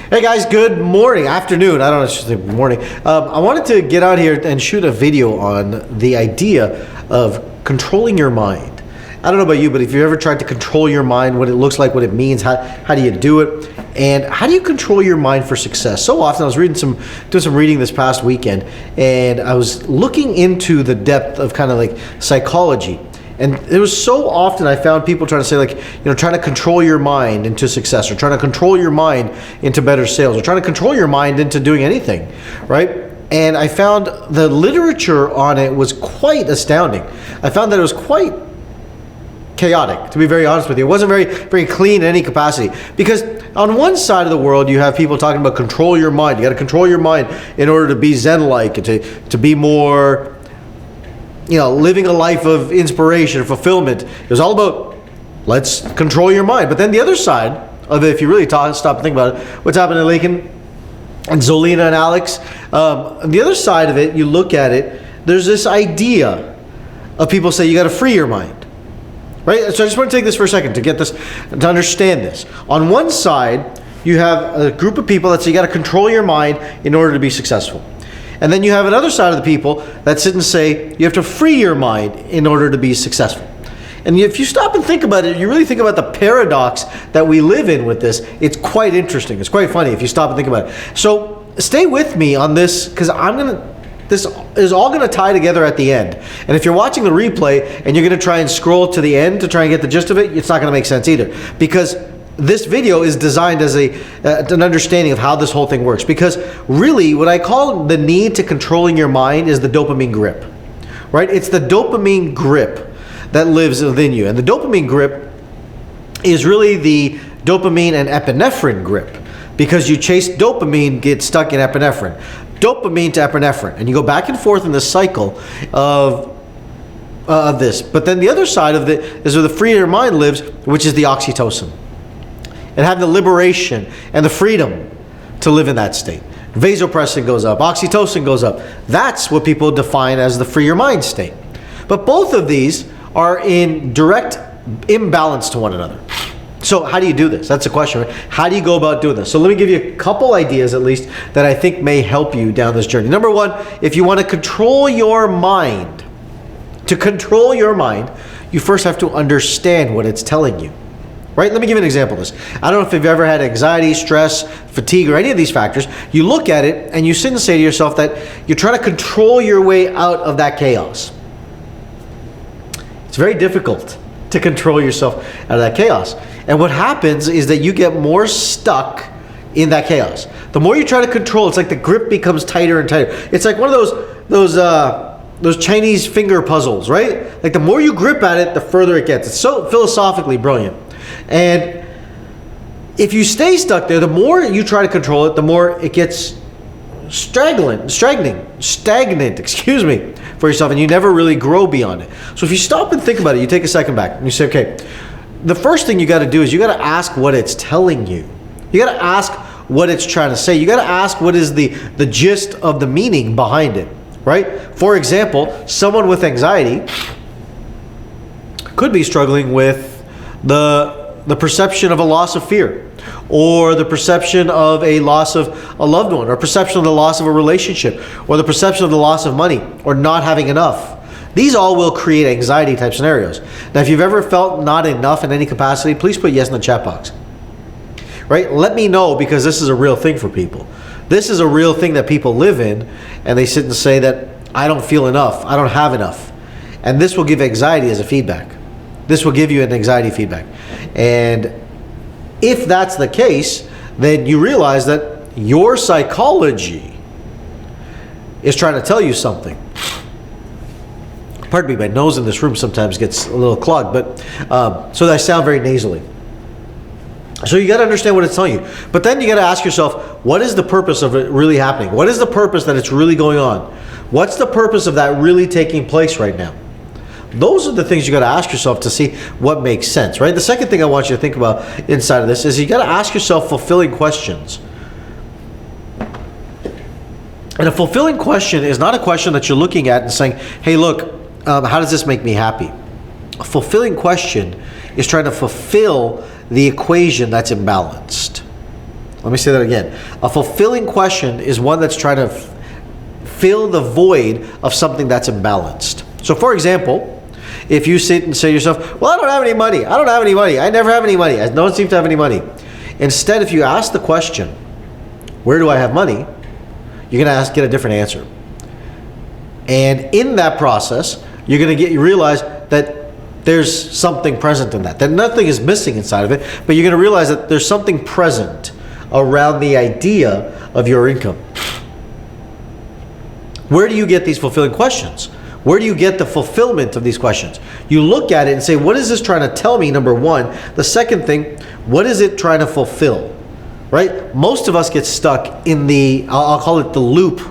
Hey guys, good morning, afternoon, I don't know, it's just morning. I wanted to get out here and shoot a video on the idea of controlling your mind. I don't know about you, but if you've ever tried to control your mind, what it looks like, what it means, how do you do it, and how do you control your mind for success? So often, I was doing some reading this past weekend, and I was looking into the depth of kind of like psychology. And it was so often I found people trying to say trying to control your mind into success, or trying to control your mind into better sales, or trying to control your mind into doing anything, right? And I found the literature on it was quite astounding. I found that it was quite chaotic, to be very honest with you. It wasn't very clean in any capacity. Because on one side of the world, you have people talking about control your mind. You got to control your mind in order to be Zen-like, and to be more, living a life of inspiration, fulfillment. It was all about, let's control your mind. But then the other side of it, if you really stop and think about it, what's happening to Lakin and Zolina and Alex, the other side of it, you look at it, there's this idea of people say you got to free your mind. Right? So I just want to take this for a second to get this, to understand this. On one side, you have a group of people that say you got to control your mind in order to be successful. And then you have another side of the people that sit and say you have to free your mind in order to be successful. And if you stop and think about it, you really think about the paradox that we live in with this, it's quite interesting. It's quite funny if you stop and think about it. So stay with me on this, because this is all going to tie together at the end. And if you're watching the replay and you're going to try and scroll to the end to try and get the gist of it, it's not going to make sense either. Because this video is designed as an understanding of how this whole thing works. Because really, what I call the need to controlling your mind is the dopamine grip, right? It's the dopamine grip that lives within you. And the dopamine grip is really the dopamine and epinephrine grip. Because you chase dopamine, get stuck in epinephrine. Dopamine to epinephrine. And you go back and forth in the cycle of this. But then the other side of it is where the free your mind lives, which is the oxytocin. And have the liberation and the freedom to live in that state. Vasopressin goes up, oxytocin goes up. That's what people define as the free your mind state. But both of these are in direct imbalance to one another. So how do you do this? That's the question, right? How do you go about doing this? So let me give you a couple ideas at least that I think may help you down this journey. Number one, if you want to control your mind, you first have to understand what it's telling you. Right? Let me give you an example of this. I don't know if you've ever had anxiety, stress, fatigue, or any of these factors. You look at it and you sit and say to yourself that you're trying to control your way out of that chaos. It's very difficult to control yourself out of that chaos. And what happens is that you get more stuck in that chaos. The more you try to control, it's like the grip becomes tighter and tighter. It's like one of those Chinese finger puzzles, right? Like the more you grip at it, the further it gets. It's so philosophically brilliant. And if you stay stuck there, the more you try to control it, the more it gets stagnant, for yourself, and you never really grow beyond it. So if you stop and think about it, you take a second back and you say, okay, the first thing you got to do is you got to ask what it's telling you. You got to ask what it's trying to say. You got to ask what is the gist of the meaning behind it, right? For example, someone with anxiety could be struggling with the perception of a loss of fear, or the perception of a loss of a loved one, or perception of the loss of a relationship, or the perception of the loss of money, or not having enough. These all will create anxiety type scenarios. Now, if you've ever felt not enough in any capacity, please put yes in the chat box. Right? Let me know, because this is a real thing for people. This is a real thing that people live in, and they sit and say that I don't feel enough, I don't have enough. And this will give anxiety as a feedback. This will give you an anxiety feedback. And if that's the case, then you realize that your psychology is trying to tell you something. Pardon me, my nose in this room sometimes gets a little clogged, but so that I sound very nasally. So you got to understand what it's telling you. But then you got to ask yourself, what is the purpose of it really happening? What is the purpose that it's really going on? What's the purpose of that really taking place right now? Those are the things you got to ask yourself to see what makes sense, right? The second thing I want you to think about inside of this is you got to ask yourself fulfilling questions. And a fulfilling question is not a question that you're looking at and saying, hey, look, how does this make me happy? A fulfilling question is trying to fulfill the equation that's imbalanced. Let me say that again. A fulfilling question is one that's trying to fill the void of something that's imbalanced. So for example, if you sit and say to yourself, well, I don't have any money. I don't have any money. I never have any money. I don't seem to have any money. Instead, if you ask the question, where do I have money? You're going to get a different answer. And in that process, you're going to realize that there's something present in that nothing is missing inside of it, but you're going to realize that there's something present around the idea of your income. Where do you get these fulfilling questions? Where do you get the fulfillment of these questions? You look at it and say, what is this trying to tell me, number one? The second thing, what is it trying to fulfill? Right? Most of us get stuck in the, I'll call it the loop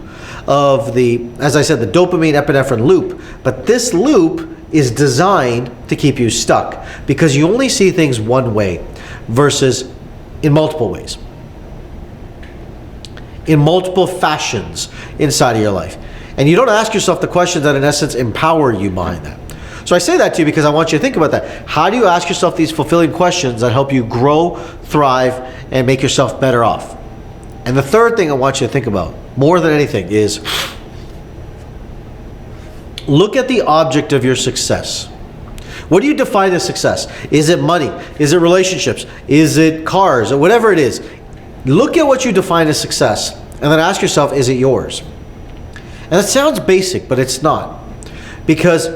of the, as I said, the dopamine epinephrine loop. But this loop is designed to keep you stuck because you only see things one way versus in multiple ways, in multiple fashions inside of your life. And you don't ask yourself the questions that in essence empower you behind that. So I say that to you because I want you to think about that. How do you ask yourself these fulfilling questions that help you grow, thrive, and make yourself better off? And the third thing I want you to think about, more than anything, is look at the object of your success. What do you define as success? Is it money? Is it relationships? Is it cars? Or whatever it is. Look at what you define as success and then ask yourself, is it yours? And it sounds basic, but it's not. Because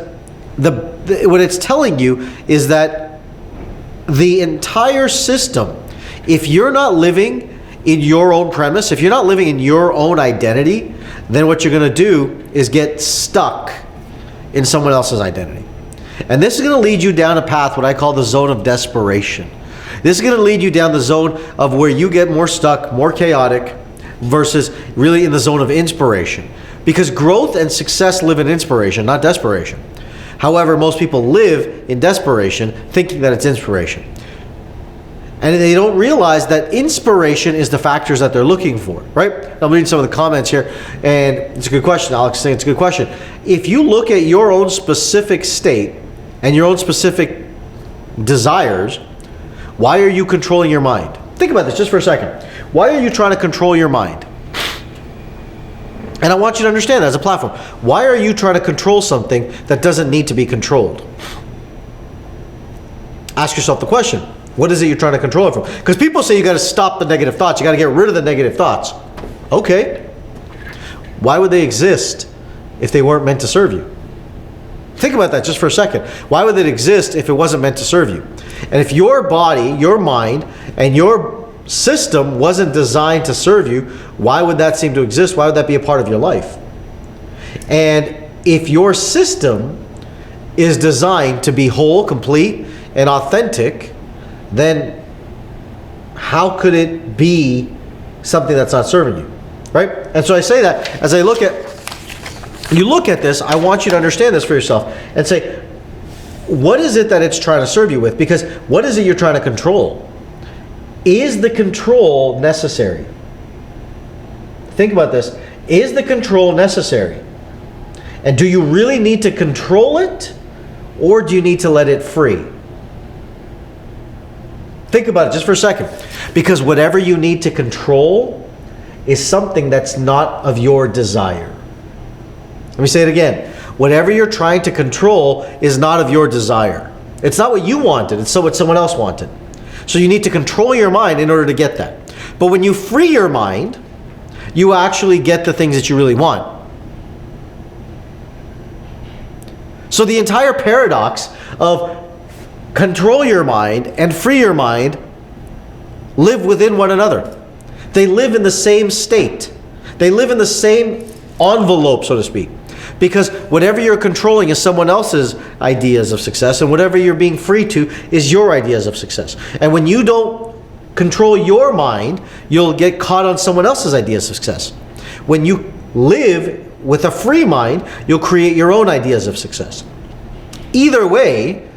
what it's telling you is that the entire system, if you're not living in your own premise, if you're not living in your own identity, then what you're going to do is get stuck in someone else's identity. And this is going to lead you down a path, what I call the zone of desperation. This is going to lead you down the zone of where you get more stuck, more chaotic, versus really in the zone of inspiration. Because growth and success live in inspiration, not desperation. However, most people live in desperation thinking that it's inspiration. And they don't realize that inspiration is the factors that they're looking for, right? I'm reading some of the comments here, and it's a good question. Alex is saying it's a good question. If you look at your own specific state and your own specific desires, why are you controlling your mind? Think about this just for a second. Why are you trying to control your mind? And I want you to understand that as a platform. Why are you trying to control something that doesn't need to be controlled? Ask yourself the question. What is it you're trying to control it from? Because people say you got to stop the negative thoughts. You got to get rid of the negative thoughts. Okay. Why would they exist if they weren't meant to serve you? Think about that just for a second. Why would it exist if it wasn't meant to serve you? And if your body, your mind, and your system wasn't designed to serve you, why would that seem to exist? Why would that be a part of your life? And if your system is designed to be whole, complete, and authentic, then how could it be something that's not serving you, right? And so I say that as I look at this, I want you to understand this for yourself and say, what is it that it's trying to serve you with? Because what is it you're trying to control? Is the control necessary? Think about this. Is the control necessary? And do you really need to control it, or do you need to let it free? Think about it just for a second. Because whatever you need to control is something that's not of your desire. Let me say it again. Whatever you're trying to control is not of your desire. It's not what you wanted, it's what someone else wanted. So you need to control your mind in order to get that. But when you free your mind, you actually get the things that you really want. So the entire paradox of control your mind and free your mind live within one another. They live in the same state. They live in the same envelope, so to speak. Because whatever you're controlling is someone else's ideas of success, and whatever you're being free to is your ideas of success. And when you don't control your mind, you'll get caught on someone else's ideas of success. When you live with a free mind, you'll create your own ideas of success. Either way,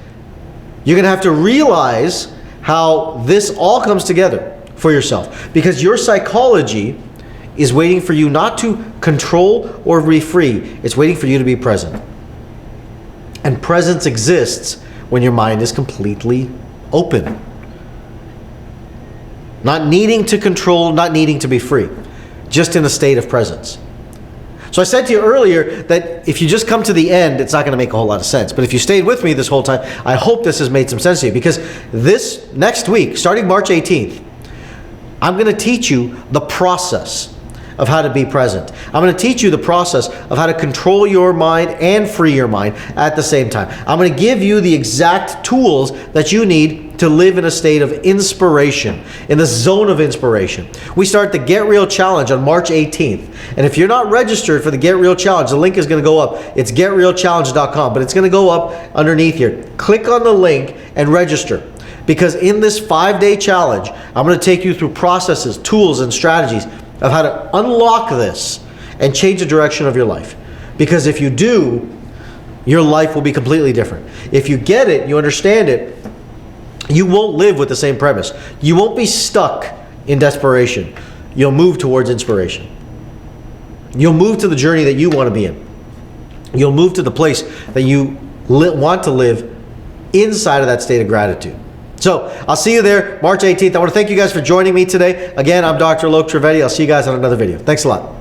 you're going to have to realize how this all comes together for yourself. Because your psychology is waiting for you not to control or be free. It's waiting for you to be present. And presence exists when your mind is completely open. Not needing to control, not needing to be free. Just in a state of presence. So I said to you earlier that if you just come to the end, it's not going to make a whole lot of sense. But if you stayed with me this whole time, I hope this has made some sense to you. Because this next week, starting March 18th, I'm going to teach you the process of how to be present. I'm going to teach you the process of how to control your mind and free your mind at the same time. I'm going to give you the exact tools that you need to live in a state of inspiration, in the zone of inspiration. We start the Get RYL Challenge on March 18th. And if you're not registered for the Get RYL Challenge, the link is going to go up. It's GetRYLChallenge.com, but it's going to go up underneath here. Click on the link and register. Because in this 5-day challenge, I'm going to take you through processes, tools, and strategies of how to unlock this and change the direction of your life. Because if you do, your life will be completely different. If you get it, you understand it, you won't live with the same premise. You won't be stuck in desperation. You'll move towards inspiration. You'll move to the journey that you want to be in. You'll move to the place that you want to live inside of that state of gratitude. So I'll see you there March 18th. I want to thank you guys for joining me today. Again, I'm Dr. Trivedi. I'll see you guys on another video. Thanks a lot.